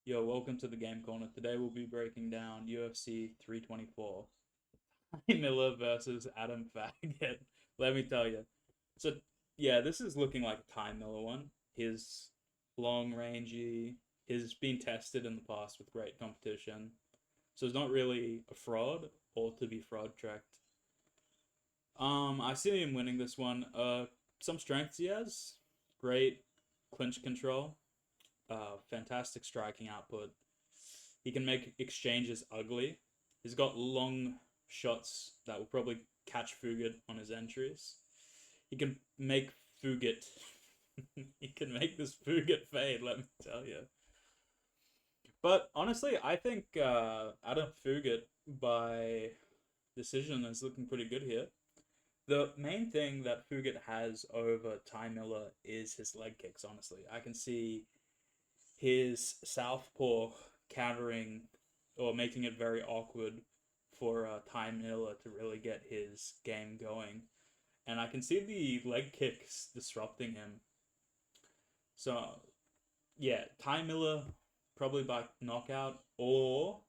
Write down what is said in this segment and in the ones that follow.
Yo, welcome to the Game Corner. Today we'll be breaking down UFC 324. Miller versus Adam Faggot. Let me tell you. So, yeah, this is looking like a Ty Miller one. His long rangey, he's been tested in the past with great competition. So it's not really a fraud or to be fraud tracked. I see him winning this one. Some strengths he has. Great clinch control. Fantastic striking output. He can make exchanges ugly. He's got long shots that will probably catch Fugit on his entries. He can make Fugit. He can make this Fugit fade, let me tell you. But honestly, I think Adam Fugit by decision is looking pretty good here. The main thing that Fugit has over Ty Miller is his leg kicks, honestly. I can see his southpaw countering or making it very awkward for Ty Miller to really get his game going. And I can see the leg kicks disrupting him. So, yeah, Ty Miller probably by knockout or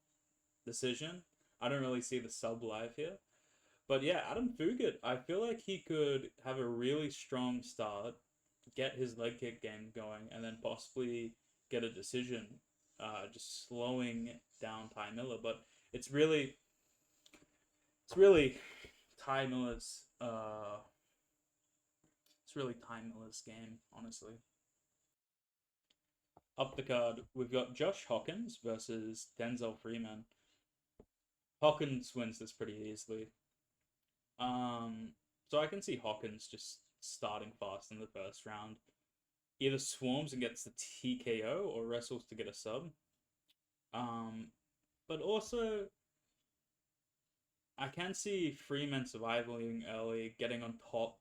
decision. I don't really see the sub live here. But yeah, Adam Fugit, I feel like he could have a really strong start, get his leg kick game going, and then possibly get a decision, just slowing down Ty Miller. But it's really, it's really Ty Miller's, it's really Ty Miller's game, honestly. Up the card, we've got Josh Hawkins versus Denzel Freeman. Hawkins wins this pretty easily. Um, so I can see Hawkins just starting fast in the first round. Either swarms and gets the TKO or wrestles to get a sub. Um, but also I can see Freeman surviving early, getting on top,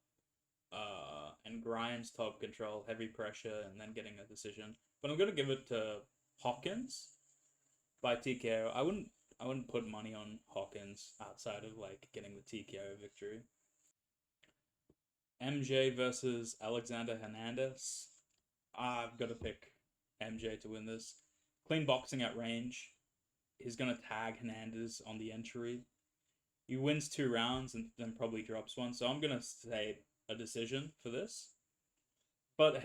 and Grimes top control, heavy pressure, and then getting a decision. But I'm gonna give it to Hawkins by TKO. I wouldn't put money on Hawkins outside of like getting the TKO victory. MJ versus Alexander Hernandez. I've got to pick MJ to win this. Clean boxing at range. He's going to tag Hernandez on the entry. He wins 2 rounds and then probably drops one. So I'm going to say a decision for this. But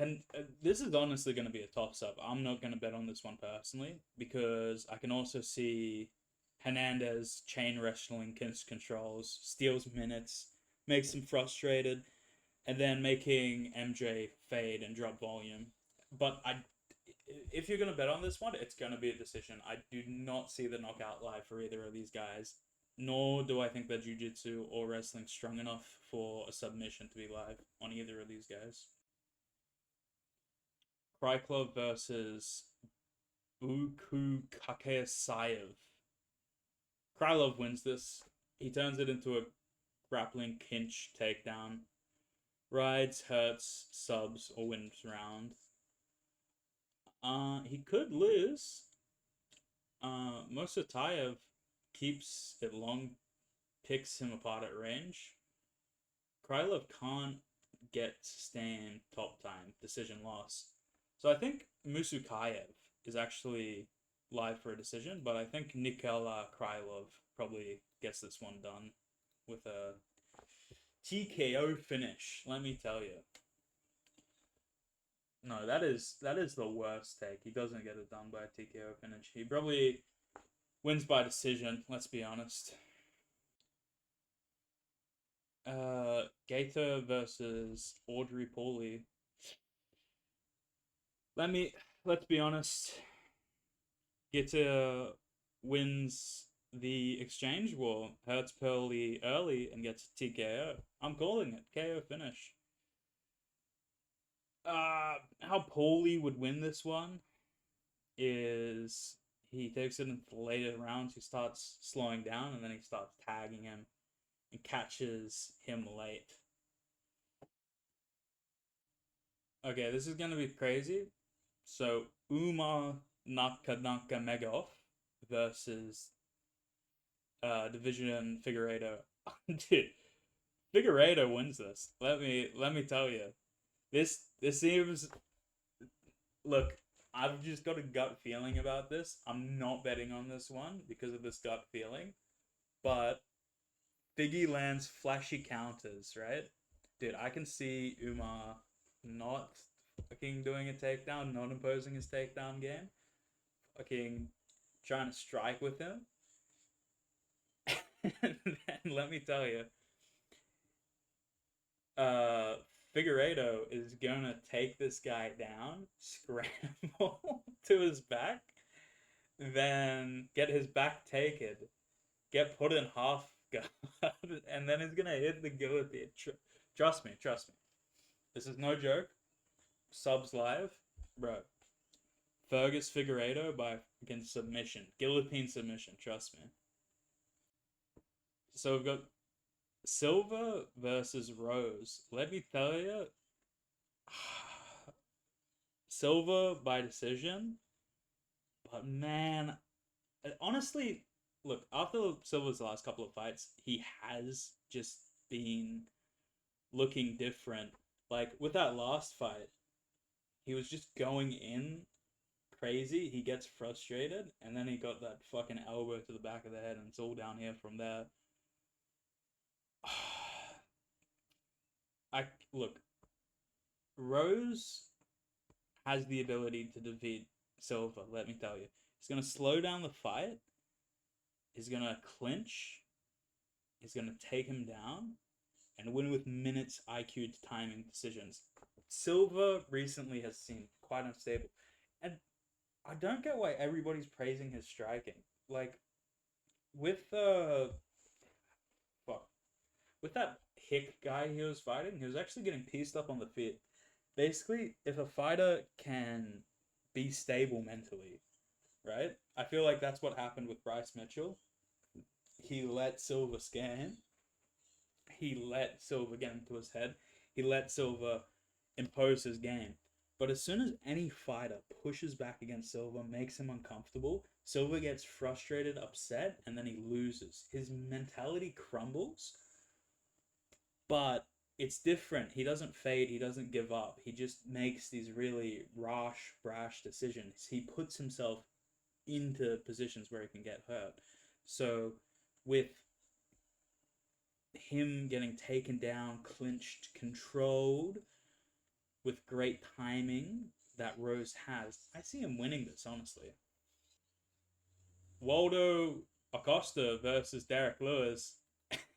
this is honestly going to be a toss up. I'm not going to bet on this one personally because I can also see Hernandez chain wrestling controls, steals minutes, makes him frustrated, and then making MJ fade and drop volume. But if you're gonna bet on this one, it's gonna be a decision. I do not see the knockout live for either of these guys, nor do I think that jiu-jitsu or wrestling strong enough for a submission to be live on either of these guys. Krylov versus Buku Kakesayev. Krylov wins this. He turns it into a grappling clinch takedown. Rides, hurts, subs, or wins round. He could lose. Mosatayev keeps it long, picks him apart at range. Krylov can't get sustained top time, decision loss. So I think Musukayev is actually live for a decision, but I think Nikola Krylov probably gets this one done with a TKO finish. Let me tell you. No, that is the worst take. He doesn't get it done by a TKO finish. He probably wins by decision. Let's be honest. Gator versus Audrey Pauly. Let's be honest. Gator wins the exchange war, hurts Pearly early, and gets a TKO. I'm calling it KO finish. How Paulie would win this one is he takes it into the later rounds. He starts slowing down and then he starts tagging him and catches him late. Okay, this is gonna be crazy. So Umar Nakamegov versus Division Figueiredo. Dude, Figueiredo wins this. Let me tell you. This seems look, I've just got a gut feeling about this. I'm not betting on this one because of this gut feeling, but Figgy lands flashy counters, right? Dude, I can see Umar not fucking doing a takedown, not imposing his takedown game, fucking trying to strike with him. And then let me tell you, uh, Figueiredo is gonna take this guy down, scramble to his back, then get his back taken, get put in half guard, and then he's gonna hit the guillotine. Trust me, trust me. This is no joke. Subs live, bro. Fergus Figueiredo by fucking submission, guillotine submission. Trust me. So we've got Silva versus Rose. Let me tell you, Silva by decision. But man, honestly, look, after Silva's last couple of fights, he has just been looking different. Like with that last fight, he was just going in crazy. He gets frustrated, and then he got that fucking elbow to the back of the head, and it's all down here from there. I look, Rose has the ability to defeat Silva. Let me tell you, he's gonna slow down the fight. He's gonna clinch. He's gonna take him down, and win with minutes IQ timing decisions. Silva recently has seemed quite unstable, and I don't get why everybody's praising his striking. Like with fuck, with that Hick guy he was fighting, he was actually getting pieced up on the feet. Basically, if a fighter can be stable mentally, right? I feel like that's what happened with Bryce Mitchell. He let Silva scare him. He let Silva get into his head. He let Silva impose his game. But as soon as any fighter pushes back against Silva, makes him uncomfortable, Silva gets frustrated, upset, and then he loses. His mentality crumbles, but it's different. He doesn't fade, he doesn't give up. He just makes these really rash, brash decisions. He puts himself into positions where he can get hurt. So, with him getting taken down, clinched, controlled, with great timing that Rose has, I see him winning this, honestly. Waldo Acosta versus Derek Lewis.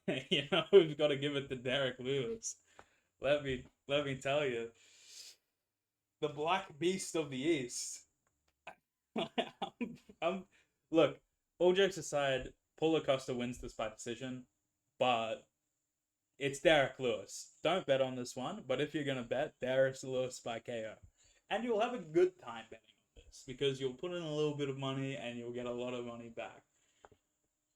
We've got to give it to Derek Lewis. Let me tell you, the Black Beast of the East. I'm look. All jokes aside, Paulo Costa wins this by decision, but it's Derek Lewis. Don't bet on this one, but if you're gonna bet, Derek Lewis by KO, and you'll have a good time betting on this because you'll put in a little bit of money and you'll get a lot of money back.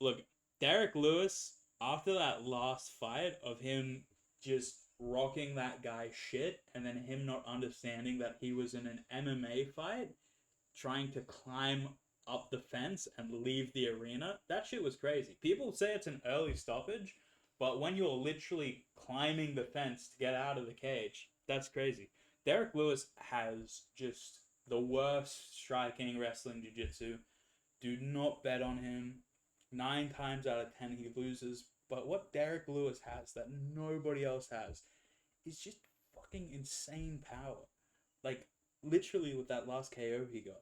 Look, Derek Lewis, after that last fight of him just rocking that guy shit, and then him not understanding that he was in an MMA fight, trying to climb up the fence and leave the arena, that shit was crazy. People say it's an early stoppage, but when you're literally climbing the fence to get out of the cage, that's crazy. Derek Lewis has just the worst striking wrestling jiu-jitsu. Do not bet on him. 9 times out of 10 he loses. But what Derek Lewis has that nobody else has is just fucking insane power. Like, literally with that last KO he got,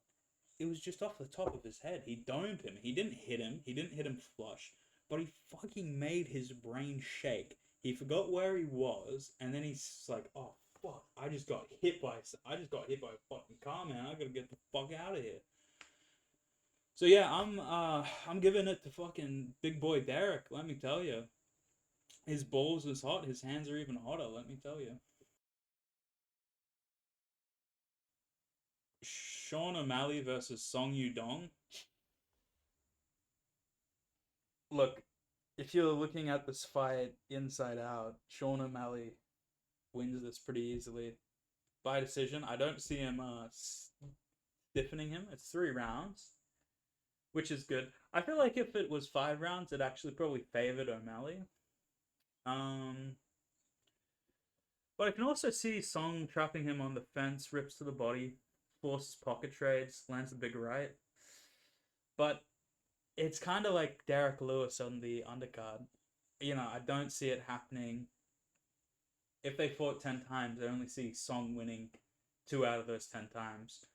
it was just off the top of his head. He domed him. He didn't hit him. He didn't hit him flush. But he fucking made his brain shake. He forgot where he was, and then he's like, "Oh fuck! I just got hit by a fucking car, man. I gotta get the fuck out of here." So yeah, I'm giving it to fucking big boy Derek. Let me tell you, his balls is hot. His hands are even hotter. Let me tell you. Sean O'Malley versus Song Yudong. Look, if you're looking at this fight inside out, Sean O'Malley wins this pretty easily by decision. I don't see him stiffening him. It's 3 rounds, which is good. I feel like if it was 5 rounds, it actually probably favored O'Malley. Um, but I can also see Song trapping him on the fence, rips to the body. forces pocket trades, lands the big right. But it's kind of like Derek Lewis on the undercard. I don't see it happening. If they fought 10 times, I only see Song winning 2 out of those 10 times.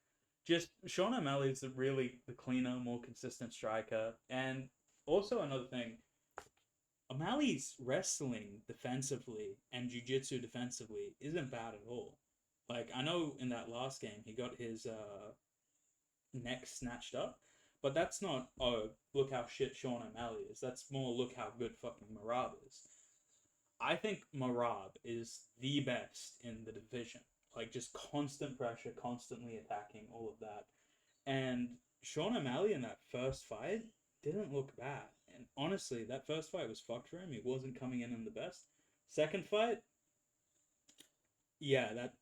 Just Sean O'Malley is really the cleaner, more consistent striker. And also another thing, O'Malley's wrestling defensively and jiu-jitsu defensively isn't bad at all. Like, I know in that last game he got his neck snatched up, but that's not, oh, look how shit Sean O'Malley is. That's more, look how good fucking Merab is. I think Merab is the best in the division. Like, just constant pressure, constantly attacking, all of that. And Sean O'Malley in that first fight didn't look bad. And honestly, that first fight was fucked for him. He wasn't coming in the best. Second fight, yeah, that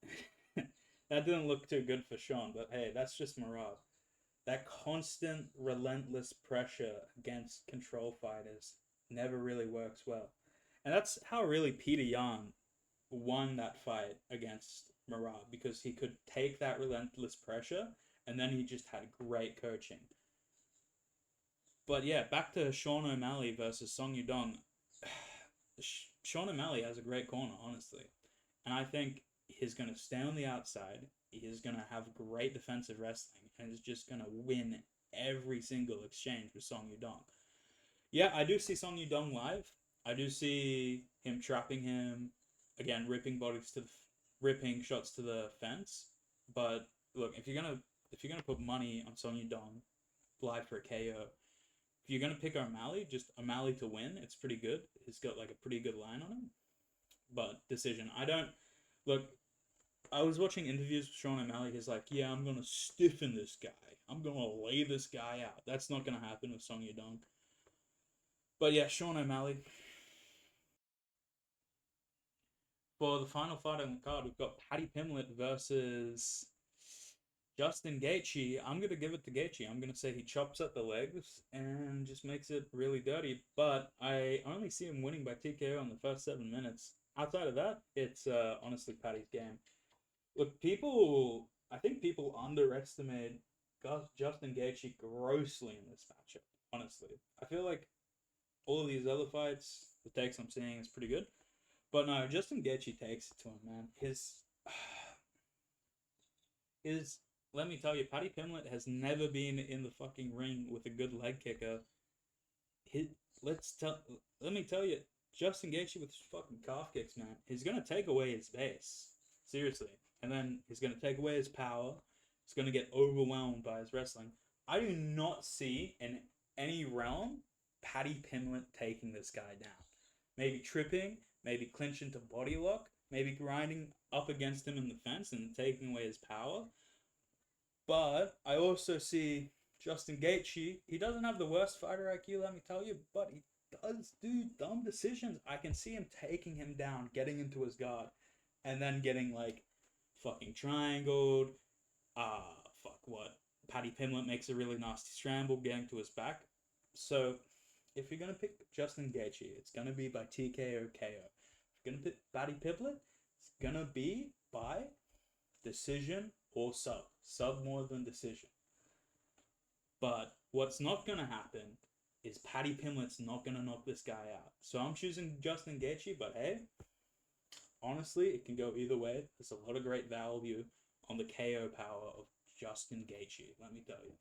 that didn't look too good for Sean. But hey, that's just Merab. That constant, relentless pressure against control fighters never really works well. And that's how really Peter Yan won that fight against Merab, because he could take that relentless pressure and then he just had great coaching. But yeah, back to Sean O'Malley versus Song Yudong. Sean O'Malley has a great corner, honestly. And I think he's going to stay on the outside. He's going to have great defensive wrestling and is just going to win every single exchange with Song Yudong. Yeah, I do see Song Yudong live. I do see him trapping him, again, ripping shots to the fence. But look, if you're gonna put money on Song Yudong live for a KO, if you're gonna pick O'Malley, just O'Malley to win, it's pretty good. He's got like a pretty good line on him. But decision, I was watching interviews with Sean O'Malley. He's like, yeah, I'm gonna stiffen this guy. I'm gonna lay this guy out. That's not gonna happen with Song Yudong. But yeah, Sean O'Malley. For the final fight on the card, we've got Paddy Pimblett versus Justin Gaethje. I'm going to give it to Gaethje. I'm going to say he chops at the legs and just makes it really dirty. But I only see him winning by TKO in the first 7 minutes. Outside of that, it's honestly Paddy's game. Look, I think people underestimate Justin Gaethje grossly in this matchup, honestly. I feel like all of these other fights, the takes I'm seeing is pretty good. But no, Justin Gaethje takes it to him, man. Let me tell you, Paddy Pimblett has never been in the fucking ring with a good leg kicker. Let me tell you, Justin Gaethje with his fucking calf kicks, man, he's gonna take away his base, seriously, and then he's gonna take away his power. He's gonna get overwhelmed by his wrestling. I do not see in any realm Paddy Pimblett taking this guy down. Maybe tripping. Maybe clinch into body lock, maybe grinding up against him in the fence and taking away his power. But I also see Justin Gaethje. He doesn't have the worst fighter IQ, let me tell you, but he does do dumb decisions. I can see him taking him down, getting into his guard, and then getting like fucking triangled. Paddy Pimblett makes a really nasty scramble, getting to his back. So if you're gonna pick Justin Gaethje, it's gonna be by TKO KO. Gonna pick Paddy Pimblett, it's gonna be by decision or sub more than decision. But what's not gonna happen is Paddy Pimblett's not gonna knock this guy out. So I'm choosing Justin Gaethje, but hey, honestly, it can go either way. There's a lot of great value on the KO power of Justin Gaethje, let me tell you.